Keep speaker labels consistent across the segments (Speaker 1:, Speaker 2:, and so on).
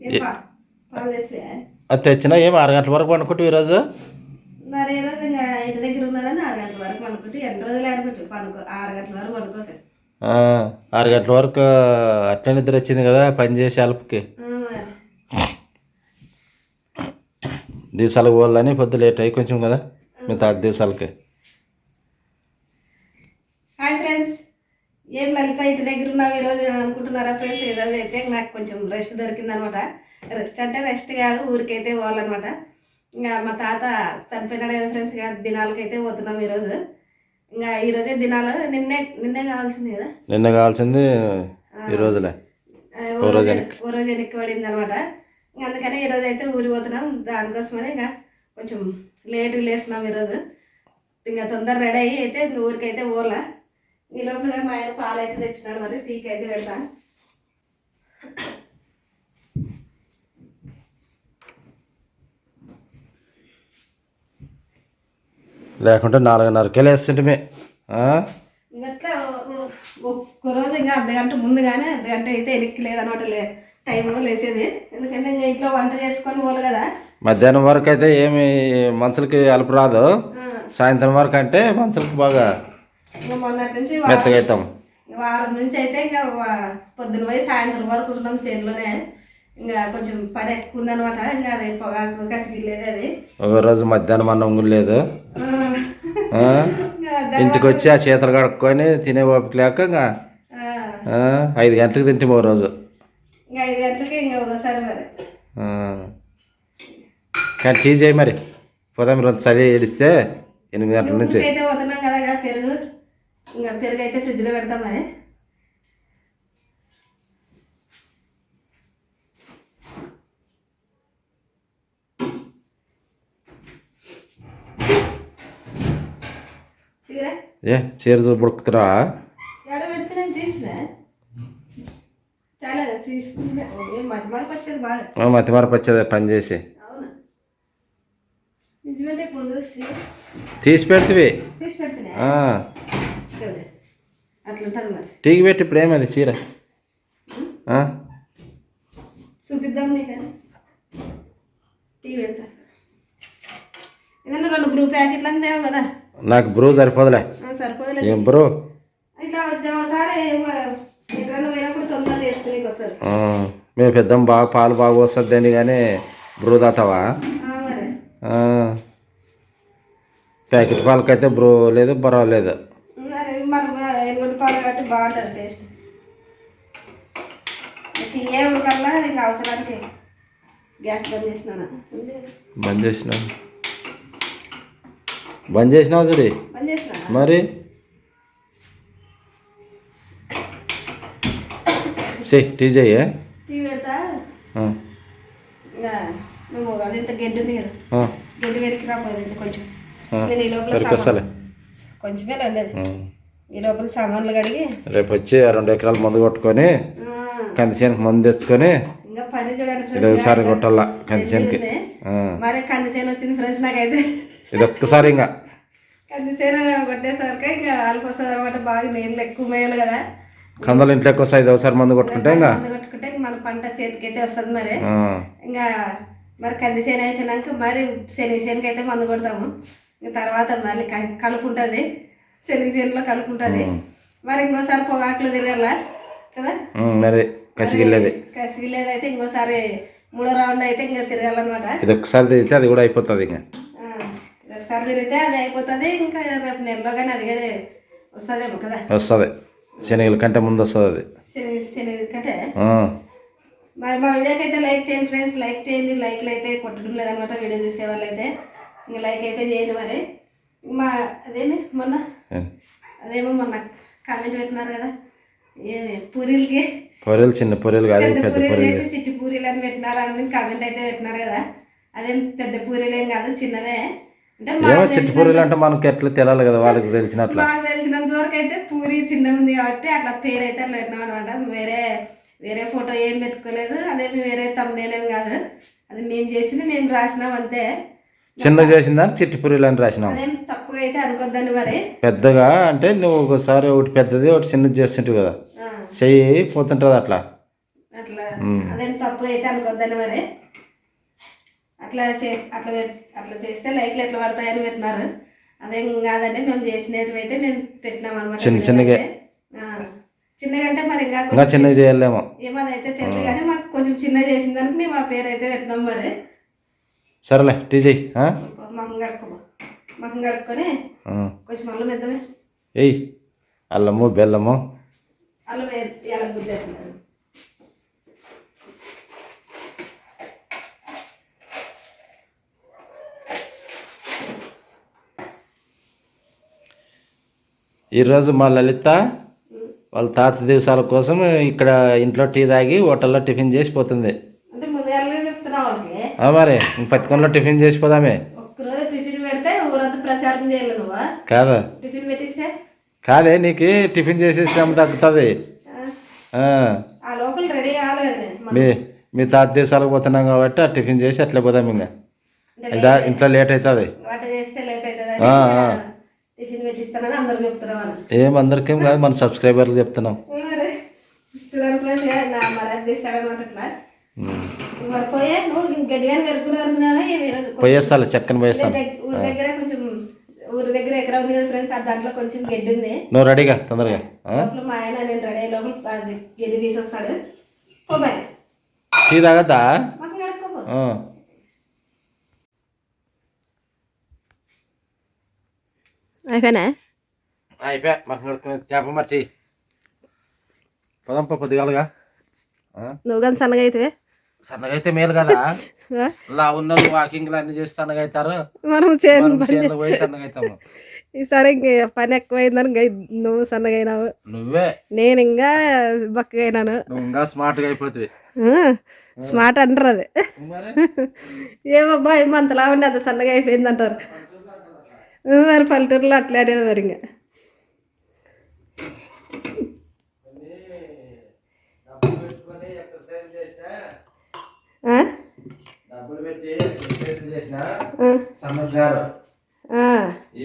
Speaker 1: అది తెచ్చినా ఏం 6 గంటల వరకు పండుకుంటే ఈరోజు
Speaker 2: మరి ఈరోజు ఇంకా ఇంటి దగ్గర ఉన్నారని 6 గంటల వరకు పండుకుంటే 2 రోజులు అనుకుంటే 6 గంటల వరకు పండుకోక
Speaker 1: 6 గంటల వరకు అట్లా నిద్ర వచ్చింది కదా పని చేసి అలుపుకి దివసాలకు పోవాలని పొద్దు లేట్ అయ్యి కొంచెం కదా మీ తాత దివసాలకి.
Speaker 2: హాయ్ ఫ్రెండ్స్, ఏం లలిత ఇంటి దగ్గర ఉన్నావు ఈరోజు అనుకుంటున్నారా ఫ్రెండ్స్? ఈరోజు అయితే నాకు కొంచెం రెస్ట్ దొరికిందనమాట. రెస్ట్ అంటే రెస్ట్ కాదు, ఊరికైతే పోవాలన్నమాట. ఇంకా మా తాత చనిపోయినాడు కదా ఫ్రెండ్స్, ఇక దినాలకైతే పోతున్నాం ఈరోజు. ఇంకా ఈరోజే దినాలు, నిన్నే కావాల్సింది కదా,
Speaker 1: నిన్న కావాల్సింది ఈ రోజులే
Speaker 2: ఓ రోజు వెనక్కి పడింది అనమాట. ఇంకా అందుకని ఈరోజు అయితే ఊరికి పోతున్నాం. దానికోసమని ఇంకా కొంచెం లేట్గా లేస్తున్నాం ఈరోజు. ఇంకా తొందర రెడీ అయ్యి అయితే ఇంక ఊరికైతే పోలా. ఈ లోపల మా ఆయన పాలు అయితే తెచ్చినాడు, మరి టీకి అయితే పెడతా.
Speaker 1: లేకుంటే 4:30కే వేస్తుంటే
Speaker 2: ఇంకట్లా ఒక్కరోజు ఇంకా అర్ధగంట ముందుగానే, అర్ధగంట అయితే ఎనికి లేదనమాట టైం లేసేది. ఎందుకంటే ఇంకా ఇంట్లో వంట చేసుకొని పోలు కదా.
Speaker 1: మధ్యాహ్నం వరకు అయితే ఏమి మనుషులకి అలుపు రాదు, సాయంత్రం వరకు అంటే మనుషులకి బాగా
Speaker 2: ఇంకా మొన్నటి నుంచి
Speaker 1: మెత్తగా అవుతాం.
Speaker 2: వారం నుంచి అయితే ఇంకా పొద్దున పోయి సాయంత్రం వరకు ఉంటున్నాం చేనులోనే. ఇంకా కొంచెం పని ఎక్కువ ఉందనమాట. ఇంకా అది పొగాకు కసిగిలేదు. అది
Speaker 1: ఒక రోజు మధ్యాహ్నం అన్నం లేదు, ఇంటికి వచ్చి ఆ చేతులు కడుక్కొని తినే ఓపిక లేక ఇంకా 5 గంటలకు తింటే ఓ రోజు,
Speaker 2: ఇంకా 5 గంటలకి ఇంకా ఒకసారి మరి
Speaker 1: కానీ టీ చేయి మరి పోదాం. రోజు చలి ఏడిస్తే 8 గంటల నుంచి
Speaker 2: అయితే పోతున్నాం కదా. పెరుగు ఇంకా పెరుగు అయితే ఫ్రిడ్జ్లో పెడతాం మరి.
Speaker 1: ఏ చీర బుడుకుతురా
Speaker 2: ఎడ పెడితే నేను తీసిన చాలా తీసుకుంటే మధ్యమార్పు వచ్చేది బాగా.
Speaker 1: మధ్యమార్పు వచ్చేది పని చేసి.
Speaker 2: అవునా, నిజమంటే ఇప్పుడు చూసి
Speaker 1: తీసి పెడితే
Speaker 2: తీసి పెడితేనే అట్లుంటుంది మరి.
Speaker 1: టీకి పెట్టి ఇప్పుడు ఏమది చీర
Speaker 2: చూపిద్దాం నీకు, టీ పెడతా. ఏదన్నా 2 బ్రూ ప్యాకెట్లు అందేవు కదా.
Speaker 1: నాకు బ్రూ సరిపోదులే.
Speaker 2: సరిపోదులే
Speaker 1: ఏం బ్రూ
Speaker 2: ఇట్లా ఒకసారి ఎక్కడన్నా పోయినప్పుడు తొందరగా వేసుకునేకి వస్తుంది.
Speaker 1: మేము పెద్ద బాగా పాలు బాగా వస్తుంది అని కానీ బ్రూ తాతావా?
Speaker 2: మరి
Speaker 1: ప్యాకెట్ పాలకైతే బ్రూ లేదు, పర్వాలేదు.
Speaker 2: మరి మన ఎల్లుండి పాలు కాబట్టి బాగుంటుంది టేస్ట్. తీయే కల్లా ఇంకా అవసరానికి గ్యాస్ బంద్ చేసినాను.
Speaker 1: బంద్ చేసినావు చూడి
Speaker 2: బంద్ చేసినా
Speaker 1: మరి. టీ చెయ్యి,
Speaker 2: టీ పెడతా. ఇంకా మేము అది ఇంత గడ్డి ఉంది కదా, గడ్డి వెనక్కి రాబోదు కొంచెం. నేను ఈ లోపల కొంచెమే ఉండేది. ఈ లోపల సామాన్లు కడిగి
Speaker 1: రేపు వచ్చి 2 ఎకరాలు మందు కొట్టుకొని కందిసేనికి మందు తెచ్చుకొని
Speaker 2: ఇంకా పని చూడండి
Speaker 1: ఇది ఒకసారి కొట్టాల కందిసేనికి.
Speaker 2: మరి కందిసేను వచ్చింది ఫ్రెండ్స్ నాకైతే.
Speaker 1: ఇది ఒక్కసారి ఇంకా
Speaker 2: కందిసేను కొట్టేసరికి ఇంకా అలుపు వస్తుంది అనమాట. బాగా నీళ్ళు ఎక్కువ మేలు కదా,
Speaker 1: కందలు ఇంట్లో ఎక్కువ వస్తాయి. ఒకసారి మందు కొట్టుకుంటే ఇంకా
Speaker 2: మన పంట చేతికి అయితే వస్తుంది. మరి ఇంకా మరి కందిసేను అయిపోయినాక మరి శనగసేనుకి అయితే మందు కొడతాము. ఇంకా తర్వాత మళ్ళీ కలుపు ఉంటుంది, శనగసేనులో కలుపు ఉంటుంది. మరి ఇంకోసారి పొగాకులు తిరగాల కదా, మరి కసిగిల్లేది అయితే ఇంకోసారి 3వ రౌండ్ అయితే ఇంకా తిరగాలన్నమాట.
Speaker 1: ఇది ఒక్కసారి తిరిగితే అది కూడా అయిపోతుంది. ఇంకా
Speaker 2: ఒకసారి తిరిగితే అది అయిపోతుంది. ఇంకా రేపు నెలలో కానీ అది కానీ వస్తుందేమో కదా.
Speaker 1: వస్తుంది, శనగల కంటే ముందు వస్తుంది అది.
Speaker 2: శనగల కంటే మరి మా వీడియోకి అయితే లైక్ చేయండి ఫ్రెండ్స్, లైక్ చేయండి. లైక్లు అయితే కొట్టడం లేదనమాట వీడియో చూసే వాళ్ళు అయితే. ఇంకా లైక్ అయితే చేయండి. మరి మా అదేమి మొన్న కామెంట్ పెట్టినారు కదా, ఏమి పూరీలు
Speaker 1: చిన్న పూరీలు కాదు, పెద్ద పూరీలు
Speaker 2: చిట్టి పూరీలు అని పెట్టినారు అని కామెంట్ అయితే పెట్టినారు కదా. అదేం పెద్ద పూరీలు ఏం కాదు, చిన్నవే. అంటే
Speaker 1: చిట్టి పూరీలు అంటే మనకి ఎట్లా తెలియాలి కదా, వాళ్ళకి తెలిసినట్లు.
Speaker 2: నాకు తెలిసినంత వరకు అయితే పూరి చిన్న ఉంది కాబట్టి అట్లా పేరు అయితే అట్లా పెట్టినాం అనమాట. వేరే ఫోటో ఏం పెట్టుకోలేదు, అదేమి వేరే తమ్మునేల్ ఏం కాదు. అది మేము చేసింది మేము రాసినాం అంతే.
Speaker 1: చిన్న చేసిందని చిట్టి పూరీలు అని రాసినాం.
Speaker 2: అదేం తప్పుగా అయితే అనుకోద్దండి. మరి
Speaker 1: పెద్దగా అంటే నువ్వు ఒకసారి ఒకటి పెద్దది ఒకటి చిన్నది చేస్తుంటావు కదా, చెయ్యి పోతుంటుంది అట్లా.
Speaker 2: అట్లా అదేం తప్పు అయితే అనుకోద్దని మరి అట్లా చేస్తే లైక్లు ఎట్లా పడతాయని పెట్టినారు. అదేం కాదండి, మేము చేసినవి అయితే మేము పెట్టినాం అనమాట. చిన్నగా అంటే మరి ఇంకా
Speaker 1: చిన్నగా చేయాలేమో
Speaker 2: ఏమదైతే తెలియదు కానీ మాకు కొంచెం చిన్నగా చేసిన దానికి మేము ఆ పేరు అయితే పెట్టినాం మరి.
Speaker 1: సరేలే టీ చెయ్యి.
Speaker 2: మహం కడుక్కొని కొంచెం అల్లం వేద్దామే.
Speaker 1: ఏయ్ అల్లము బెల్లము
Speaker 2: అల్లం ఎలా గుద్దేస్తున్నారు.
Speaker 1: ఈరోజు మా లలిత వాళ్ళ తాత దివసాల కోసం ఇక్కడ ఇంట్లో టీ తాగి హోటల్లో టిఫిన్ చేసి పోతుంది.
Speaker 2: అంటే ముందుగానే చెప్తున్నావు
Speaker 1: మరి పత్తికొండలో టిఫిన్ చేసిపోదామే.
Speaker 2: ఒక్కరోజు టిఫిన్ పెడితే ఊరంతా ప్రచారం చేయాలి నువ్వా?
Speaker 1: కాదా,
Speaker 2: టిఫిన్ పెట్టిస్తే
Speaker 1: కాదే నీకు టిఫిన్ చేసే శ్రమ తగ్గుతుంది.
Speaker 2: ఆ లోపల రెడీ కాలేదు.
Speaker 1: మీ తాత దేశాలకు పోతున్నాం కాబట్టి ఆ టిఫిన్ చేసి అట్లే పోదాం. ఇంకా ఇంట్లో లేట్ అవుతుంది.
Speaker 2: వంట చేస్తే లేట్ అవుతుంది. టిఫిన్ పెట్టిస్తానని అందరు చెప్తున్నాం.
Speaker 1: ఏం అందరికేం కాదు, మన సబ్స్క్రైబర్లు చెప్తున్నాం.
Speaker 2: చూడండి ఫ్రెండ్స్, నా మరి అది తీస్తాడనమాట. ఇట్లా మరి పోయే నువ్వు గట్టిగా గరుకుడు
Speaker 1: పోయేస్తాను, చక్కని పోయేస్తాను.
Speaker 2: ఊరి దగ్గర కొంచెం ఊరి దగ్గర ఎకరా ఉంది కదా ఫ్రెండ్స్, దాంట్లో కొంచెం గడ్డి ఉంది.
Speaker 1: నువ్వు రెడీగా తొందరగా.
Speaker 2: మా ఆయన నేను రెడీ అయ్యే లోపల అది గడ్డి తీసొస్తాడు. పోబాయ్
Speaker 1: టీ తాగద్దా?
Speaker 2: మాకు గడుక్కో.
Speaker 1: అయిపోయా మాకు చేప మరి టీ పదంప పొద్దుగాలుగా.
Speaker 2: నువ్వు కానీ సన్నగా అయితే
Speaker 1: సన్నగా అయితే మేలు కదా. లా ఉన్న వాకింగ్ అన్ని చేసి సన్నగా అవుతారు.
Speaker 2: మనం
Speaker 1: చేనులో పోయి సన్నగా అవుతాము.
Speaker 2: ఈసారి ఇంక పని ఎక్కువైందని నువ్వు సన్నగా అయినావు.
Speaker 1: నువ్వే
Speaker 2: నేను ఇంకా బక్కగా అయినాను.
Speaker 1: నువ్వు ఇంకా స్మార్ట్ గా అయిపోతుంది.
Speaker 2: స్మార్ట్ అంటారు అది. ఏమబ్బా ఏమంతలా ఉండి అంత సన్నగా అయిపోయింది అంటారు. మరి పల్లెటూరులో అట్లే అనేది మరి. ఇంకా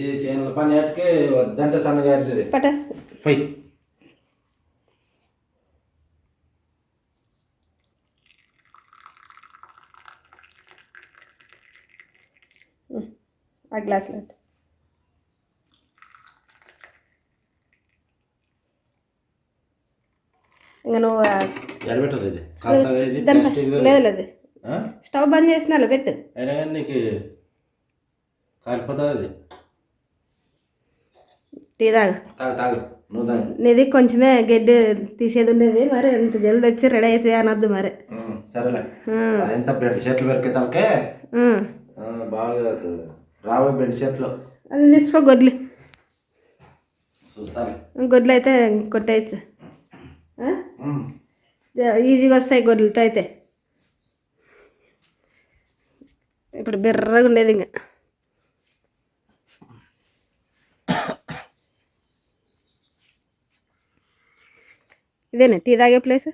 Speaker 1: ఈ చేనుల పని ఏటికి వద్దంటే సన్నగారు
Speaker 2: పట
Speaker 1: పోయి.
Speaker 2: ఆ గ్లాసులో ఇంకా నువ్వు
Speaker 1: ఎడబెట్టరు ఇది
Speaker 2: లేదు లేదు స్టవ్ బంద్ చేసినా పెట్టు.
Speaker 1: అయినా కానీ నీకు కాలిపోతుంది అది.
Speaker 2: టీ తాగు
Speaker 1: తాగు నువ్వు తాగు.
Speaker 2: నీది కొంచెమే గడ్డి తీసేది ఉండేది, మరి ఎంత జల్ది వచ్చి రెడీ అవుతుంది అనొద్దు మరి.
Speaker 1: సరేలే ఎంత బెడ్ షర్ట్లు పెరికేతాకే బాగా రాబోయే బెడ్ షర్ట్లు
Speaker 2: అది తీసుకో. గొడ్లు
Speaker 1: చూస్తాను,
Speaker 2: గొడ్లు అయితే కొట్టేయచ్చు, ఈజీగా వస్తాయి గొడ్లతో అయితే. ఇప్పుడు బిర్రగా ఉండేది. ఇంకా ఇదేనా టీ తాగే ప్లేస్?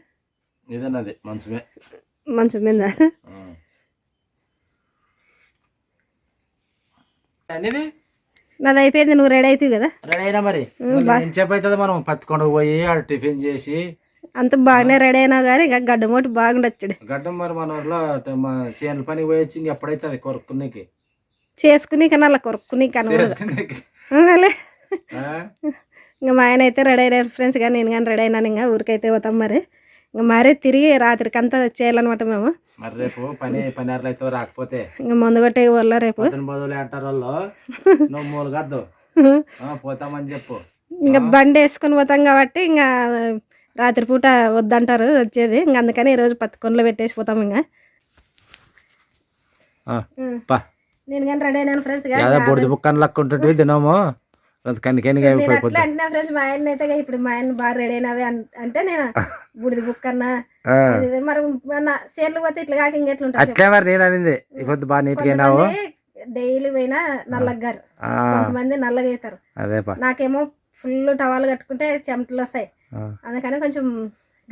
Speaker 1: ఇదేనది మంచమే.
Speaker 2: మంచం మీద నాది అయిపోయింది. నువ్వు రెడీ అవుతావు కదా?
Speaker 1: రెడీ అయినా మరి ఎంతసేపు అవుతుంది? మనం పత్తికొండకు పోయి ఆడ టిఫిన్ చేసి
Speaker 2: అంత బాగానే రెడీ అయినా కానీ ఇంకా గడ్డమోటి బాగుండొచ్చాడు.
Speaker 1: గడ్డం మరి మన ఊర్లో చేనుల పనికి పోయొచ్చి ఇంక ఎప్పుడైతుంది కొరుక్కునేకి
Speaker 2: చేసుకుని కన్నా కొరుక్కుని కనలే. ఇంకా మా ఆయన అయితే రెడీ అయినారు ఫ్రెండ్స్, కానీ నేను కానీ రెడీ అయినాను. ఇంకా ఊరికైతే పోతాం మరి. ఇంకా మరీ తిరిగి రాత్రికి అంతా చేయాలన్నమాట మేము.
Speaker 1: మరి రేపు పని అయితే రాకపోతే
Speaker 2: ఇంకా మందు కొట్టే వాళ్ళ రేపు
Speaker 1: బదులు అంటారు వాళ్ళు. నువ్వు మూలు కాదు పోతామని చెప్పు.
Speaker 2: ఇంకా బండి వేసుకొని పోతాం కాబట్టి ఇంకా రాత్రిపూట వద్దంటారు వచ్చేది. ఇంకా అందుకని ఈరోజు పత్తికొండలో పెట్టేసి పోతాం. ఇంకా నేను కానీ రెడీ అయినాను ఫ్రెండ్స్.
Speaker 1: బుడిది బుక్కని లెక్క ఉంటుంది తినము
Speaker 2: అట్లా అంటున్నా ఫ్రెండ్స్. మా ఆయన అయితే ఇప్పుడు మా ఆయన బాగా రెడీ అయినవి అంటే నేను బుడిది బుక్ అన్నా మరి సేర్లు పోతే ఇట్లా కాక ఇంకెట్లుంటారు. డైలీ పోయినా నల్లగారు, కొంతమంది నల్లగా అవుతారు. నాకేమో ఫుల్ టవాలు కట్టుకుంటే చెమటలు వస్తాయి. అందుకని కొంచెం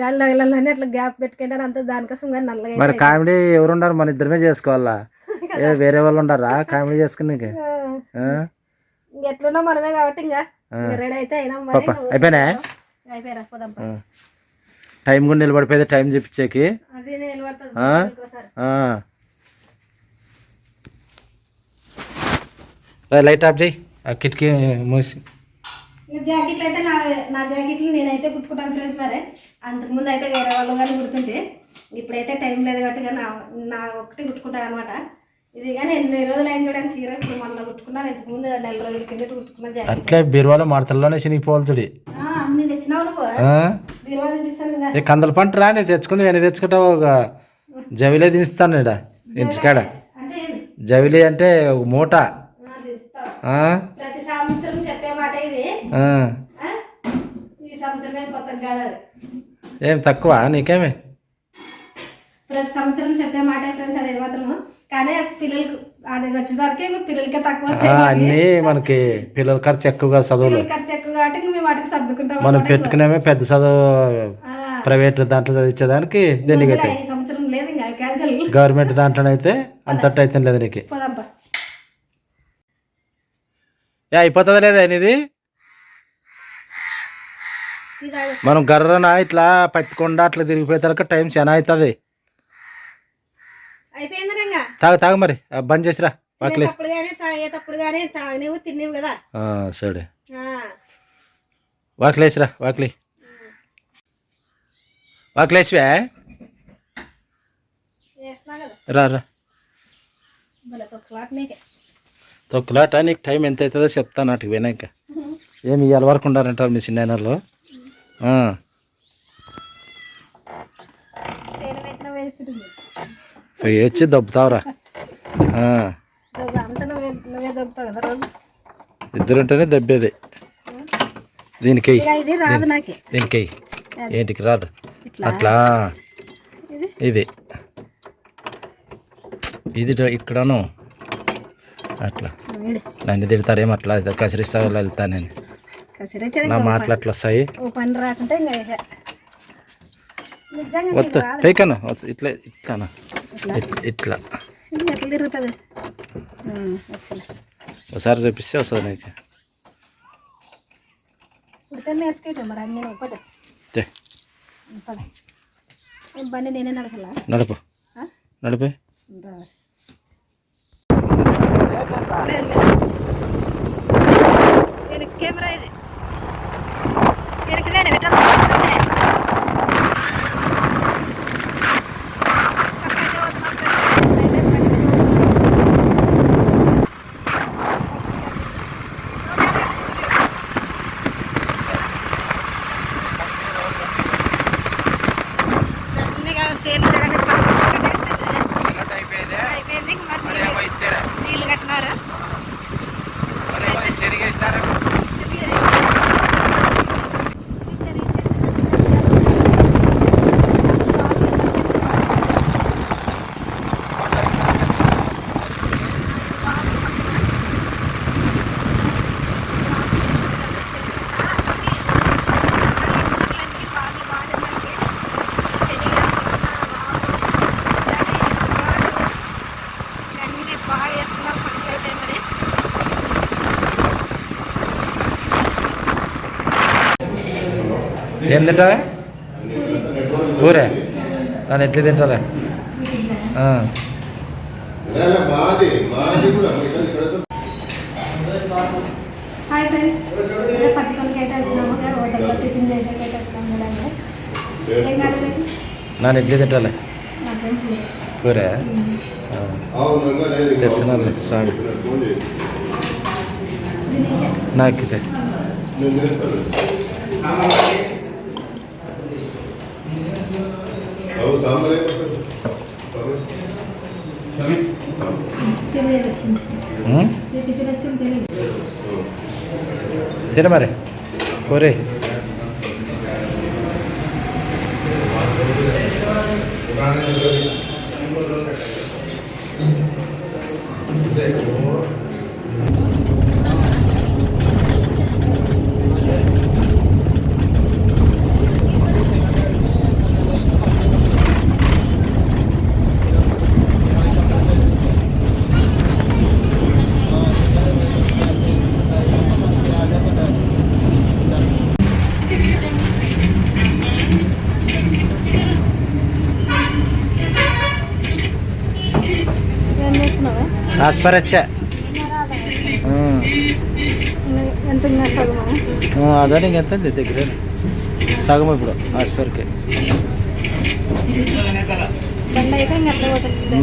Speaker 2: గాలి తగలని అట్లా గ్యాప్ పెట్టుకుంటాను అంత. దానికోసం కానీ నల్లగా.
Speaker 1: మరి కామెడీ ఎవరున్నారు? మన ఇద్దరమే చేసుకోవాలా? వేరే వాళ్ళు ఉండారా కామెడీ చేసుకుని?
Speaker 2: ఎట్లున్నా మనమే కాబట్టి ఇంకా రెడీ అయితే అయినా.
Speaker 1: అయిపోయినా
Speaker 2: అయిపోయారా? పోదాం.
Speaker 1: టైం కూడా నిలబడిపోయేది టైం చూపించేకి.
Speaker 2: అది నేను పడుతుంది
Speaker 1: ఆ?
Speaker 2: ఇంకోసారి.
Speaker 1: లైట్ ఆఫ్ చేయి, ఆ కిటికీ మూసి.
Speaker 2: ఇంకా జాకెట్లు అయితే నా జాకెట్లు నేనైతే కుట్టుకుంటాను ఫ్రెండ్స్. మరి అంతకుముందు అయితే వేరే వాళ్ళు కానీ కుడుతుంటే ఇప్పుడైతే టైం లేదు కాబట్టి నా ఒకటి కుట్టుకుంటాను అనమాట. ఇది కానీ ఎన్ని రోజులు అయిన చూడని చీర ఇప్పుడు మొన్న కుట్టుకున్నాను. ఇంతకుముందు 4 రోజుల కింద కుట్టుకున్న జాకెట్.
Speaker 1: అట్లే బీరువాలో మడతల్లోనే చినిగిపోవాలి చూడి.
Speaker 2: అన్ని తెచ్చినావు నువ్వు బీరువా చూపిస్తాను. ఇంకా
Speaker 1: కందల పంట రా, నేను తెచ్చుకుంది నేను తెచ్చుకుంటావు. ఒక జవిలే దిస్తాను ఇడ ఇంటికాడ.
Speaker 2: అంటే
Speaker 1: జవిలి అంటే ఒక మూట.
Speaker 2: ప్రతి సంవత్సరం చెప్పే మాట ఇది. ఈ సంవత్సరం ఏం కొత్తగా కాదు.
Speaker 1: ఏం తక్కువ నీకేమి?
Speaker 2: ప్రతి సంవత్సరం చెప్పే మాట ఫ్రెండ్స్ అది మాత్రము. కానీ పిల్లలకు అది వచ్చేసరికి పిల్లలకే తక్కువ.
Speaker 1: అన్నీ మనకి పిల్లల ఖర్చు ఎక్కువ కదా, చదువులు
Speaker 2: ఖర్చు ఎక్కువ కాబట్టి మేము వాటికి సర్దుకుంటాం.
Speaker 1: మనం పెట్టుకునేమే పెద్ద చదువు ప్రైవేట్ దాంట్లో చదివించేదానికి దేనికి అయితే.
Speaker 2: ఈ సంవత్సరం లేదు ఇంకా క్యాన్సిల్.
Speaker 1: గవర్నమెంట్ దాంట్లోనైతే అంతట్టు అయితే లేదు నీకు. అయిపోతుందా లేదా ఇది? మనం గర్రన ఇట్లా పట్టుకుండా అట్లా తిరిగిపోయేసరికి టైం చాలా అవుతుంది. తాగు తాగు మరి బంద్ చేసిరా. వాకిలే సరే వాకిలేసిరా. వాకిలేసివా? రా రా. తొక్కులాట నీకు టైం ఎంత అవుతుందో చెప్తాను అటుకు పోయినాక. ఏమి ఇవాళ వరకు ఉండాలంటారు మీ చిన్నలో. వేసి దొబ్బుతావురా. ఇద్దరుంటేనే దబ్బేది. దీనికి దీనికి ఏంటికి రాదు అట్లా. ఇది ఇక్కడను అట్లా నన్ను తిడతారేమో అట్లా కసిరిస్తా వెళ్తా నేను. నా మాటలు అట్లా వస్తాయి. వద్దు పైకను ఇట్లా ఇట్లానా ఇట్లా ఒకసారి చూపిస్తే వస్తుంది నీకు. నడుపు నడిపే.
Speaker 2: కెమెరా ఇది నీళ్ళు కట్టినారా?
Speaker 1: ఏం తింటారా? కూరే దాన్ని ఎట్లా తింటారా?
Speaker 2: హాయ్ ఫ్రెండ్స్, పత్తికొండకి అయితే వచ్చినాము. హోటల్లో టిఫిన్ చేసేకైతే వచ్చినాము. ఏం కాదు
Speaker 1: నన్ను ఎట్లా తింటారా? కూరే తెస్తున్నారు స్వామి నాకితే. తిన మరి కోరే.
Speaker 2: వేసినావా
Speaker 1: ఆస్పరచ్చ
Speaker 2: ఎంత సగమా
Speaker 1: అదే నీకు ఎంత దగ్గర సగం ఇప్పుడు ఆస్పర్కి
Speaker 2: బండి అయితే ఇంకా ఎట్లా పోతుంది